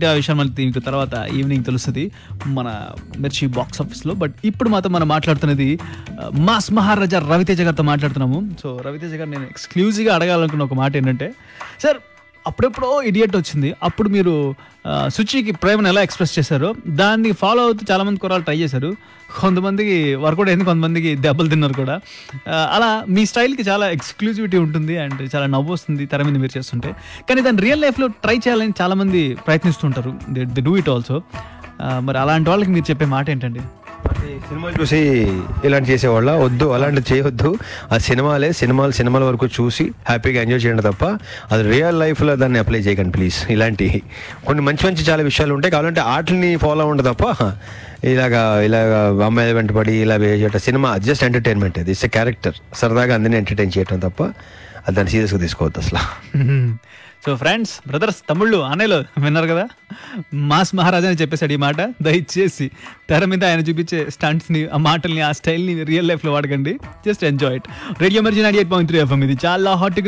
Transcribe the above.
ఆ విషయం మళ్ళీ మీకు తర్వాత ఈవినింగ్ తెలుస్తుంది మన మిర్చి బాక్స్ ఆఫీస్లో. బట్ ఇప్పుడు మాత్రం మనం మాట్లాడుతున్నది మాస్ మహారాజా రవితేజ గారితో మాట్లాడుతున్నాము. సో రవితేజ గారు నేను ఎక్స్క్లూజివ్గా అడగాలనుకున్న ఒక మాట ఏంటంటే, సార్ అప్పుడెప్పుడో ఇడియట్ వచ్చింది, అప్పుడు మీరు శుచికి ప్రేమను ఎలా ఎక్స్ప్రెస్ చేశారో దాన్ని ఫాలో అవుతూ చాలామంది కుర్రాలు ట్రై చేశారు. కొంతమందికి వర్కౌట్ అయింది, కొంతమందికి దెబ్బలు తిన్నారు కూడా. అలా మీ స్టైల్కి చాలా ఎక్స్క్లూజివిటీ ఉంటుంది అండ్ చాలా నవ్వు వస్తుంది తెర మీద మీరు చేస్తుంటే. కానీ దాన్ని రియల్ లైఫ్లో ట్రై చేయాలని చాలామంది ప్రయత్నిస్తుంటారు, దే డూ ఇట్ ఆల్సో. మరి అలాంటి వాళ్ళకి మీరు చెప్పే మాట ఏంటండి? సినిమాలు చూసి ఇలాంటి చేసేవాళ్ళ వద్దు, అలాంటి చేయొద్దు. ఆ సినిమాల వరకు చూసి హ్యాపీగా ఎంజాయ్ చేయండి తప్ప అది రియల్ లైఫ్లో దాన్ని అప్లై చేయకండి ప్లీజ్. ఇలాంటి కొన్ని మంచి చాలా విషయాలు ఉంటాయి, కావాలంటే ఆటల్ని ఫాలో అవ్వండి తప్ప ఇలాగా అమ్మాయిల వెంటబడి ఇలా చేయటం. సినిమా జస్ట్ ఎంటర్టైన్మెంట్, అది ఇట్స్ ఎ క్యారెక్టర్, సరదాగా అందరినీ ఎంటర్టైన్ చేయటం తప్ప అది దాన్ని సీరియస్గా తీసుకోవద్దు అసలు. సో ఫ్రెండ్స్, బ్రదర్స్, తమ్ముళ్ళు, అన్నయ్యలు విన్నారు కదా, మాస్ మహారాజా అని చెప్పేశాడు ఈ మాట. దయచేసి తెర మీద ఆయన చూపించే స్టంట్స్ని, ఆ మాటల్ని, ఆ స్టైల్ని రియల్ లైఫ్లో వాడకండి. Just enjoy it. Radio Mirchi 98.3 FM, ఇది చాలా హాట్.